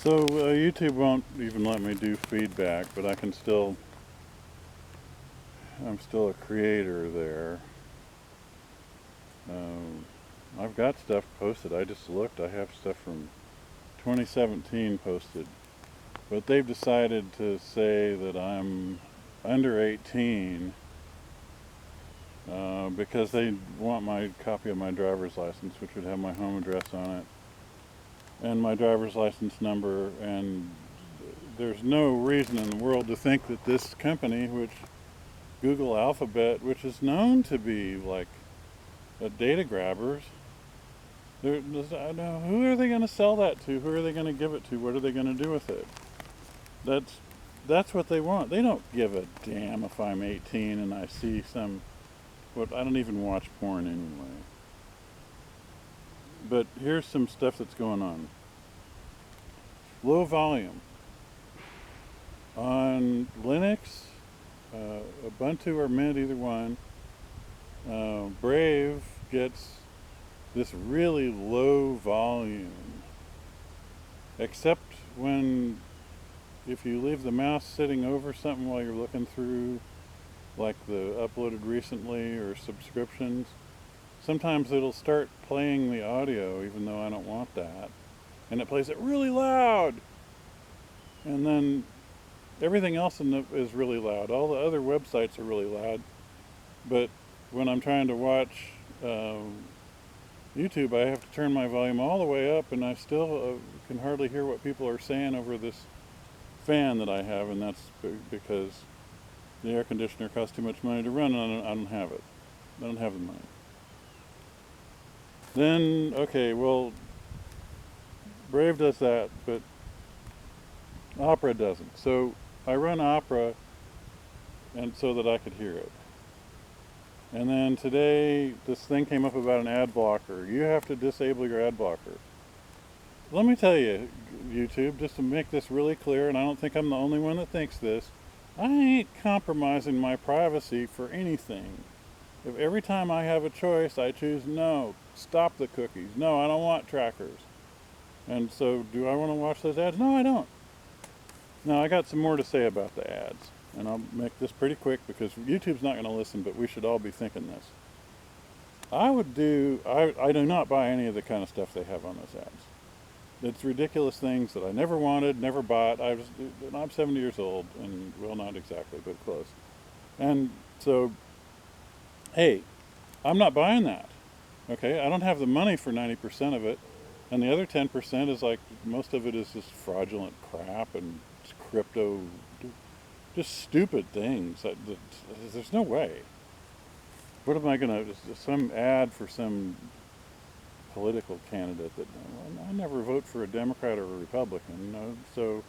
So YouTube won't even let me do feedback, but I'm still a creator there. I've got stuff posted. I just looked. I have stuff from 2017 posted. But they've decided to say that I'm under 18 because they want my copy of my driver's license, which would have my home address on it, and my driver's license number. And there's no reason in the world to think that this company, which Google Alphabet, which is known to be like a data grabbers, I know, who are they going to sell that to? Who are they going to give it to? What are they going to do with it? That's what they want. They don't give a damn if I'm 18 and I see I don't even watch porn anyway. But here's some stuff that's going on. Low volume. On Linux, Ubuntu or Mint, either one, Brave gets this really low volume, except if you leave the mouse sitting over something while you're looking through, like the uploaded recently or subscriptions, sometimes it'll start playing the audio even though I don't want that, and it plays it really loud, and then everything else is really loud. All the other websites are really loud, but when I'm trying to watch YouTube, I have to turn my volume all the way up, and I still can hardly hear what people are saying over this fan that I have, and that's because the air conditioner costs too much money to run, and I don't have it. I don't have the money. Then, okay, well, Brave does that, but Opera doesn't. So I run Opera and so that I could hear it. And then today, this thing came up about an ad blocker. You have to disable your ad blocker. Let me tell you, YouTube, just to make this really clear, and I don't think I'm the only one that thinks this, I ain't compromising my privacy for anything. If every time I have a choice, I choose no, stop the cookies. No, I don't want trackers. And so, do I want to watch those ads? No, I don't. Now, I got some more to say about the ads, and I'll make this pretty quick because YouTube's not going to listen, but we should all be thinking this. I do not buy any of the kind of stuff they have on those ads. It's ridiculous things that I never wanted, never bought. I'm 70 years old, and well, not exactly, but close. And so, hey, I'm not buying that. Okay, I don't have the money for 90% of it, and the other 10% is like, most of it is just fraudulent crap and crypto, just stupid things. There's no way. What am I gonna, some ad for some political candidate that, I never vote for a Democrat or a Republican, so,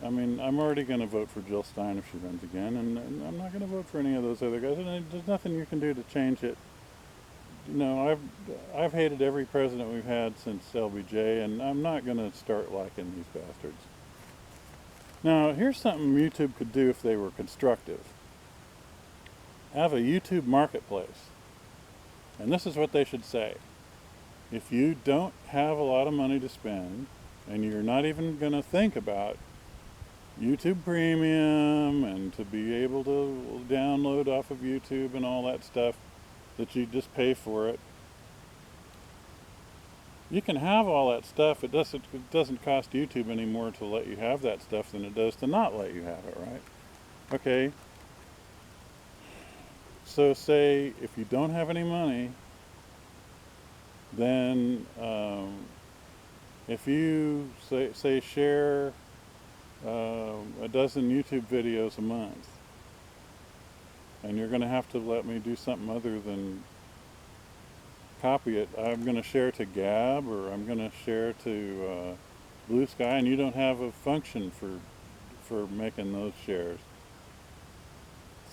I mean, I'm already going to vote for Jill Stein if she runs again, and I'm not going to vote for any of those other guys, and there's nothing you can do to change it. I've hated every president we've had since LBJ, and I'm not going to start liking these bastards. Now, here's something YouTube could do if they were constructive. Have a YouTube marketplace. And this is what they should say. If you don't have a lot of money to spend, and you're not even going to think about YouTube Premium and to be able to download off of YouTube and all that stuff, that you just pay for it, you can have all that stuff. It doesn't cost YouTube any more to let you have that stuff than it does to not let you have it, right? Okay. So say if you don't have any money, then if you say share a dozen YouTube videos a month, and you're going to have to let me do something other than copy it. I'm going to share to Gab, or I'm going to share to Blue Sky, and you don't have a function for making those shares.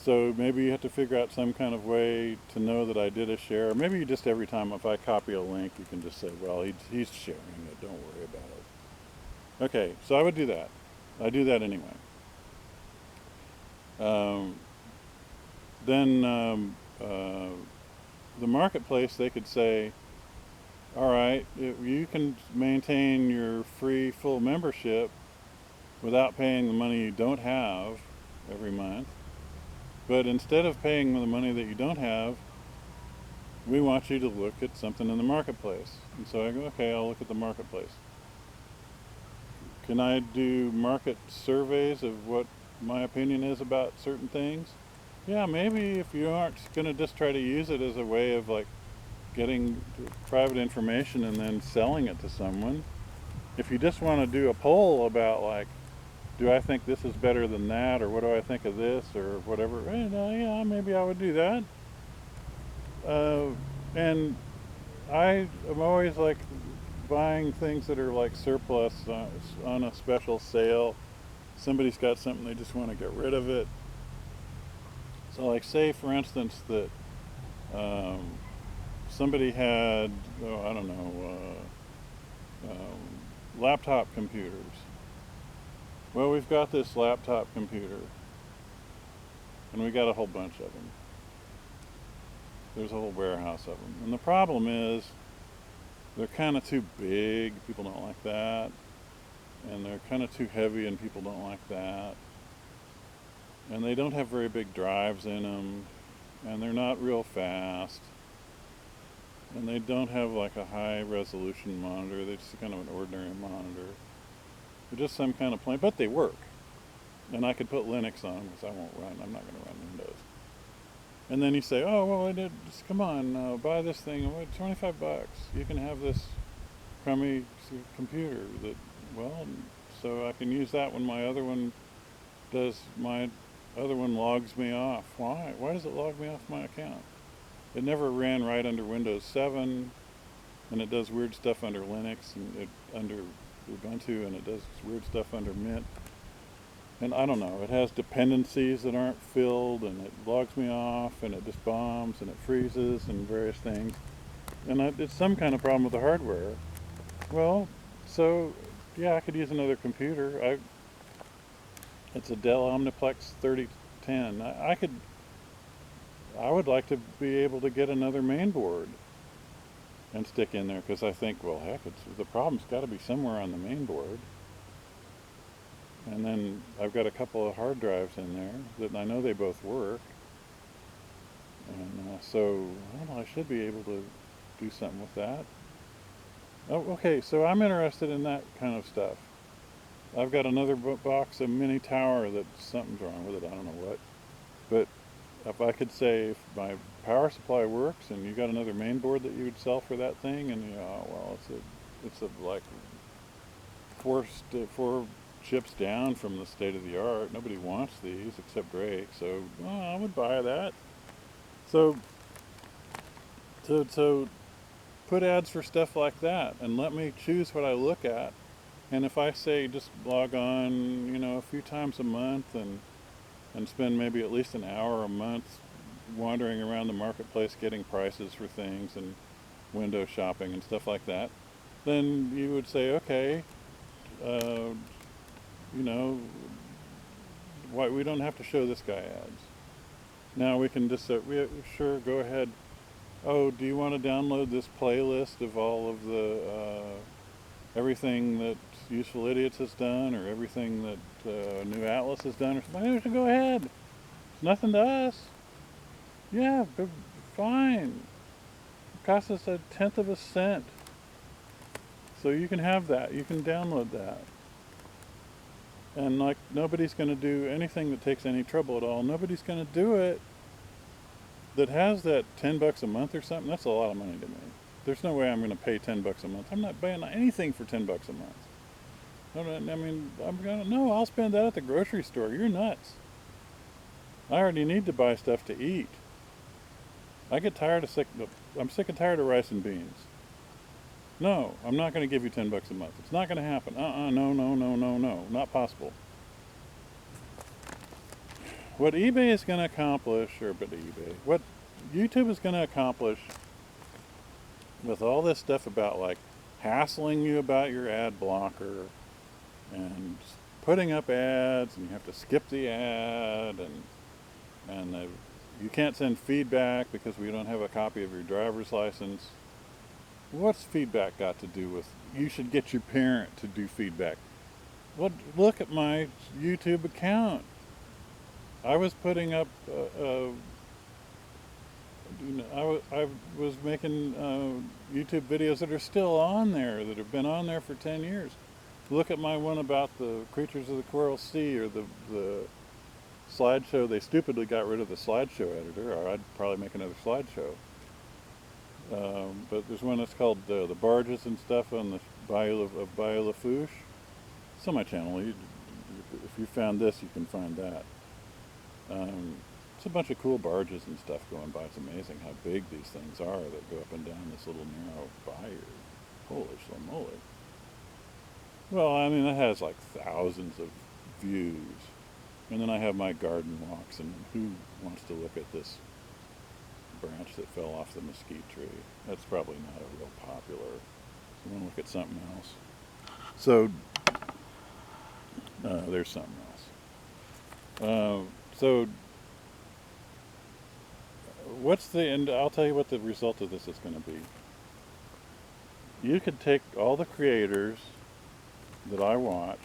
So maybe you have to figure out some kind of way to know that I did a share. Or maybe you just, every time if I copy a link, you can just say, well, he's sharing it, don't worry about it. Okay, so I would do that. I do that anyway. Then the marketplace, they could say, all right, you can maintain your free full membership without paying the money you don't have every month. But instead of paying the money that you don't have, we want you to look at something in the marketplace. And so I go, okay, I'll look at the marketplace. Can I do market surveys of what my opinion is about certain things? Yeah, maybe, if you aren't going to just try to use it as a way of like getting private information and then selling it to someone. If you just want to do a poll about like, do I think this is better than that, or what do I think of this, or whatever, yeah, maybe I would do that. And I am always like buying things that are like surplus on a special sale. Somebody's got something, they just want to get rid of it. So like, say for instance that somebody had, I don't know, laptop computers. Well, we've got this laptop computer, and we got a whole bunch of them. There's a whole warehouse of them. And the problem is, they're kind of too big, people don't like that. And they're kind of too heavy, and people don't like that. And they don't have very big drives in them, and they're not real fast. And they don't have like a high resolution monitor, they're just kind of an ordinary monitor. They're just some kind of plain, but they work. And I could put Linux on them, because I'm not going to run Windows. And then you say, oh, well, come on, buy this thing, $25. You can have this crummy computer so I can use that when my other one logs me off. Why? Why does it log me off my account? It never ran right under Windows 7, and it does weird stuff under Linux, and under Ubuntu, and it does weird stuff under Mint. And I don't know, it has dependencies that aren't filled, and it logs me off, and it just bombs, and it freezes, and various things. And it's some kind of problem with the hardware. Well, so, yeah, I could use another computer. It's a Dell Omniplex 3010. I would like to be able to get another main board and stick in there, because I think, well, heck, the problem's got to be somewhere on the main board. And then I've got a couple of hard drives in there that I know they both work. And so, I don't know, I should be able to do something with that. Oh, okay, so I'm interested in that kind of stuff. I've got another box of mini tower that something's wrong with it, I don't know what. But if I could say, if my power supply works and you got another main board that you would sell for that thing, and well, it's like four chips down from the state of the art. Nobody wants these except Drake, so I would buy that. So put ads for stuff like that, and let me choose what I look at. And if I say just log on, a few times a month, and spend maybe at least an hour a month wandering around the marketplace getting prices for things and window shopping and stuff like that, then you would say, okay, why we don't have to show this guy ads. Now we can just say, sure, go ahead. Oh, do you want to download this playlist of all of the everything that Useful Idiots has done, or everything that New Atlas has done, or something? Go ahead. It's nothing to us. Yeah, fine. It costs us 1/10 of a cent. So you can have that. You can download that. And like, nobody's going to do anything that takes any trouble at all. Nobody's going to do it that has that $10 a month or something. That's a lot of money to me. There's no way I'm going to pay $10 a month. I'm not buying anything for $10 a month. I'll spend that at the grocery store. You're nuts. I already need to buy stuff to eat. I'm sick and tired of rice and beans. No, I'm not going to give you $10 a month. It's not going to happen. No, not possible. What eBay is going to accomplish, what YouTube is going to accomplish with all this stuff about like hassling you about your ad blocker and putting up ads, and you have to skip the ad, and you can't send feedback because we don't have a copy of your driver's license. What's feedback got to do with, you should get your parent to do feedback? What, look at my YouTube account. I was putting up, I was making YouTube videos that are still on there, that have been on there for 10 years. Look at my one about the creatures of the Coral Sea, or the slideshow. They stupidly got rid of the slideshow editor, or I'd probably make another slideshow. But there's one that's called the barges and stuff on the Bayou of Bayou Lafourche. It's on my channel. If you found this, you can find that. It's a bunch of cool barges and stuff going by. It's amazing how big these things are that go up and down this little narrow bayou. Holy schmoly. Well, I mean, it has like thousands of views. And then I have my garden walks, and who wants to look at this branch that fell off the mesquite tree? That's probably not a real popular. So I want to look at something else. So, there's something else. So, and I'll tell you what the result of this is going to be. You could take all the creators that I watch,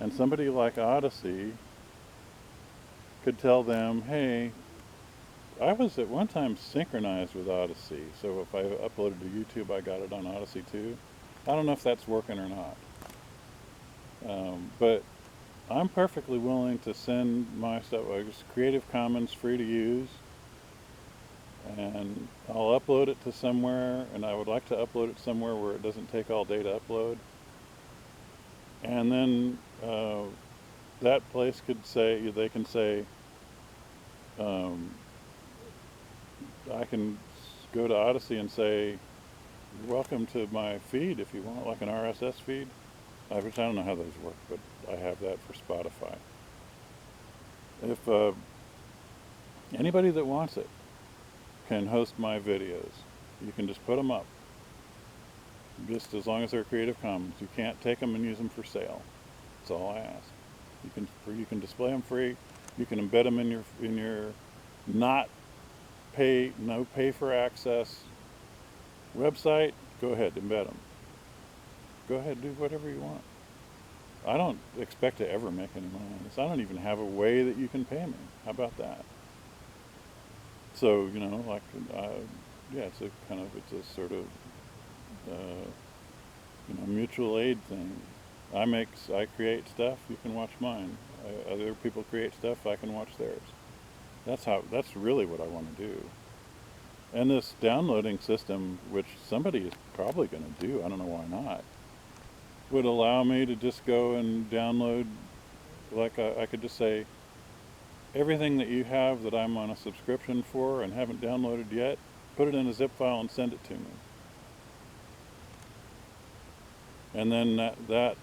and somebody like Odyssey could tell them, hey, I was at one time synchronized with Odyssey, so if I uploaded to YouTube, I got it on Odyssey too. I don't know if that's working or not. But I'm perfectly willing to send my stuff. It's Creative Commons, free to use, and I'll upload it to somewhere, and I would like to upload it somewhere where it doesn't take all day to upload. And then that place could say, they can say, I can go to Odyssey and say, welcome to my feed if you want, like an RSS feed. Which I don't know how those work, but I have that for Spotify. If anybody that wants it can host my videos, you can just put them up. Just as long as they're Creative Commons. You can't take them and use them for sale. That's all I ask. You can display them free. You can embed them in your no pay for access website. Go ahead, embed them. Go ahead, do whatever you want. I don't expect to ever make any money on this. I don't even have a way that you can pay me. How about that? So, like, yeah, it's a sort of, mutual aid thing. I create stuff, you can watch mine. Other people create stuff, I can watch theirs. That's really what I want to do. And this downloading system, which somebody is probably going to do, I don't know why not, would allow me to just go and download, like I could just say, everything that you have that I'm on a subscription for and haven't downloaded yet, put it in a zip file and send it to me. And then that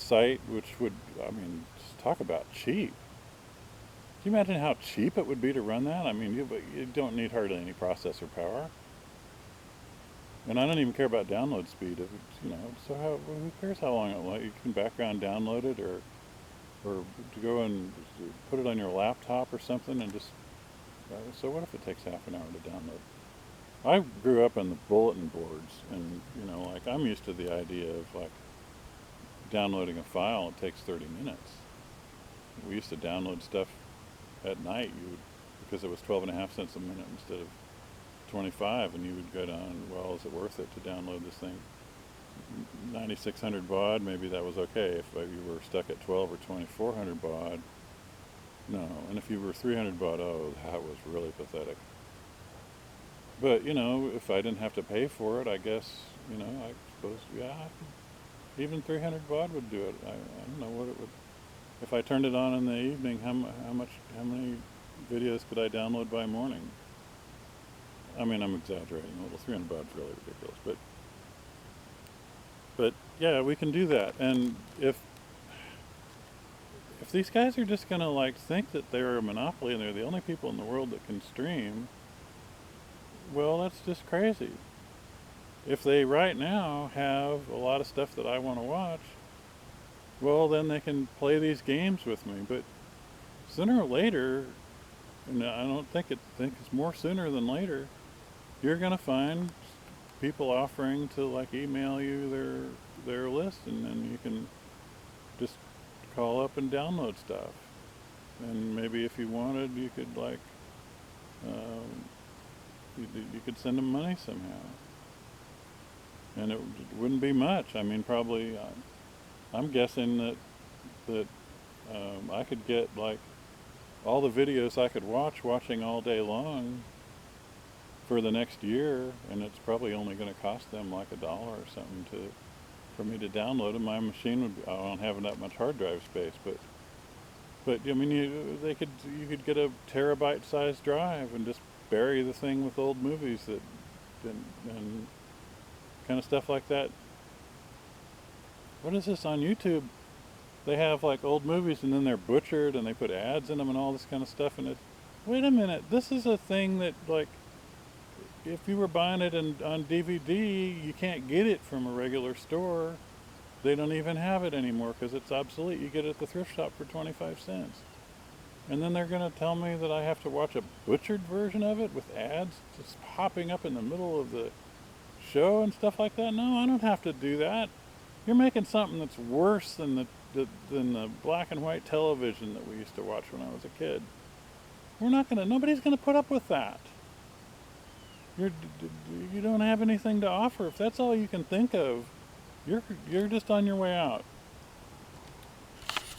site, which would, just talk about cheap. Can you imagine how cheap it would be to run that? You don't need hardly any processor power. And I don't even care about download speed. So who cares how long it lasts? You can background download it, or to go and put it on your laptop or something, and just. So what if it takes half an hour to download? I grew up in the bulletin boards, and I'm used to the idea of like downloading a file. It takes 30 minutes. We used to download stuff at night. Because it was 12.5 cents a minute instead of 25, and you would go down, well, is it worth it to download this thing? 9600 baud, maybe that was okay. If you were stuck at 12 or 2400 baud, no. And if you were 300 baud, oh, that was really pathetic. But, if I didn't have to pay for it, I guess, I suppose, yeah, even 300 baud would do it. I don't know what it would. If I turned it on in the evening, how many videos could I download by morning? I'm exaggerating a little. 300 baud is really ridiculous, but yeah, we can do that. And if these guys are just gonna think that they're a monopoly and they're the only people in the world that can stream, well, that's just crazy. If they right now have a lot of stuff that I want to watch, well, then they can play these games with me. But sooner or later, and I don't think it's more sooner than later, you're gonna find people offering to like email you their list, and then you can just call up and download stuff. And maybe if you wanted, you could like um, you could send them money somehow, and it wouldn't be much. I mean, probably I'm guessing that I could get like all the videos I could watching all day long for the next year, and it's probably only going to cost them like $1 or something for me to download them. My machine would I don't have that much hard drive space, but I mean you could get a terabyte sized drive and just bury the thing with old movies and kind of stuff like that. What is this on YouTube? They have like old movies and then they're butchered and they put ads in them and all this kind of stuff, and it's, wait a minute, this is a thing that like if you were buying it on DVD, you can't get it from a regular store. They don't even have it anymore because it's obsolete. You get it at the thrift shop for 25 cents. And then they're going to tell me that I have to watch a butchered version of it with ads just popping up in the middle of the show and stuff like that. No, I don't have to do that. You're making something that's worse than the black and white television that we used to watch when I was a kid. Nobody's going to put up with that. You don't have anything to offer. If that's all you can think of, you're just on your way out.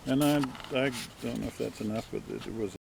And I don't know if that's enough, but it was